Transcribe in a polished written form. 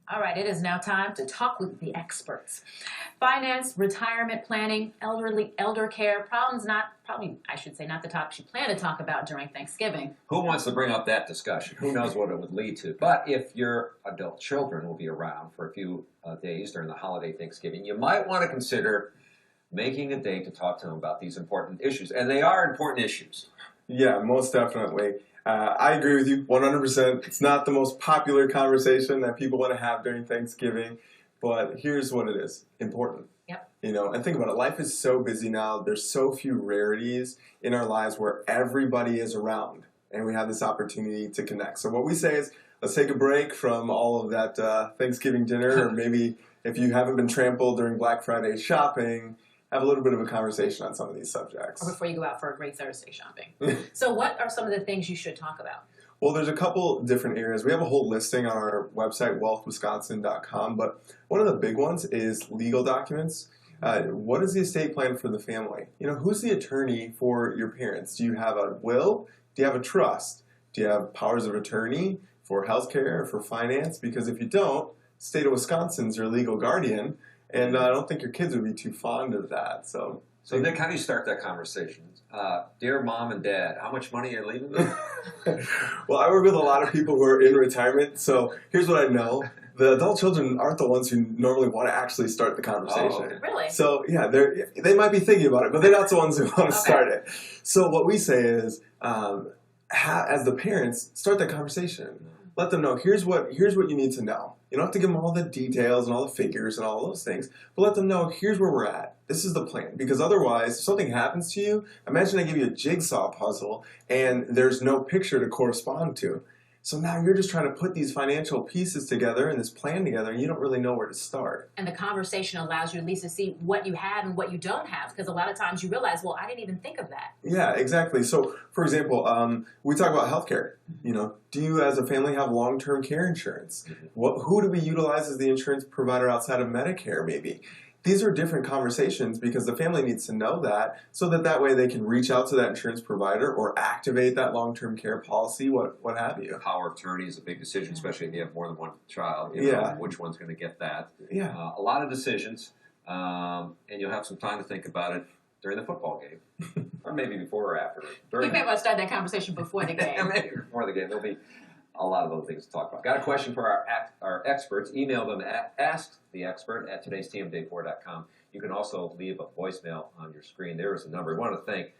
All right, it is now time to talk with the experts. Finance, retirement planning, elder care, problems I should say, not the topics you plan to talk about during Thanksgiving. Who wants to bring up that discussion? Who knows what it would lead to? But if your adult children will be around for a few days during the holiday Thanksgiving, you might want to consider making a date to talk to them about these important issues. And they are important issues. Yeah, most definitely. I agree with you 100%. It's not the most popular conversation that people want to have during Thanksgiving, but here's what it is. Important. Yep. And think about it. Life is so busy now. There's so few rarities in our lives where everybody is around, and we have this opportunity to connect. So what we say is, let's take a break from all of that Thanksgiving dinner, or maybe if you haven't been trampled during Black Friday shopping, have a little bit of a conversation on some of these subjects. Or before you go out for a great Thursday shopping. So what are some of the things you should talk about? Well, there's a couple different areas. We have a whole listing on our website, wealthwisconsin.com, but one of the big ones is legal documents. What is the estate plan for the family? Who's the attorney for your parents? Do you have a will? Do you have a trust? Do you have powers of attorney for healthcare, for finance? Because if you don't, the state of Wisconsin's your legal guardian. And I don't think your kids would be too fond of that. So Nick, how do you start that conversation? Dear mom and dad, how much money are you leaving them? Well, I work with a lot of people who are in retirement. So here's what I know. The adult children aren't the ones who normally want to actually start the conversation. Oh, really? So, yeah, they might be thinking about it, but they're not the ones who want to start it. So what we say is, as the parents, start that conversation. Let them know, here's what you need to know. You don't have to give them all the details and all the figures and all those things, but let them know, here's where we're at. This is the plan. Because otherwise, if something happens to you, imagine I give you a jigsaw puzzle and there's no picture to correspond to. So now you're just trying to put these financial pieces together and this plan together, and you don't really know where to start. And the conversation allows you at least to see what you have and what you don't have, because a lot of times you realize, well, I didn't even think of that. Yeah, exactly. So, for example, we talk about healthcare. Do you as a family have long-term care insurance? Who do we utilize as the insurance provider outside of Medicare, maybe? These are different conversations because the family needs to know that so that way they can reach out to that insurance provider or activate that long-term care policy, what have you. Power of attorney is a big decision, especially if you have more than one child. Which one's going to get that. Yeah. A lot of decisions, and you'll have some time to think about it during the football game. Or maybe before or after. You may want to start that conversation before the game. Maybe before the game. There'll be a lot of other things to talk about. Got a question for our experts? Email them at asktheexpert@today'stmday4.com. You can also leave a voicemail on your screen. There is a number. We want to thank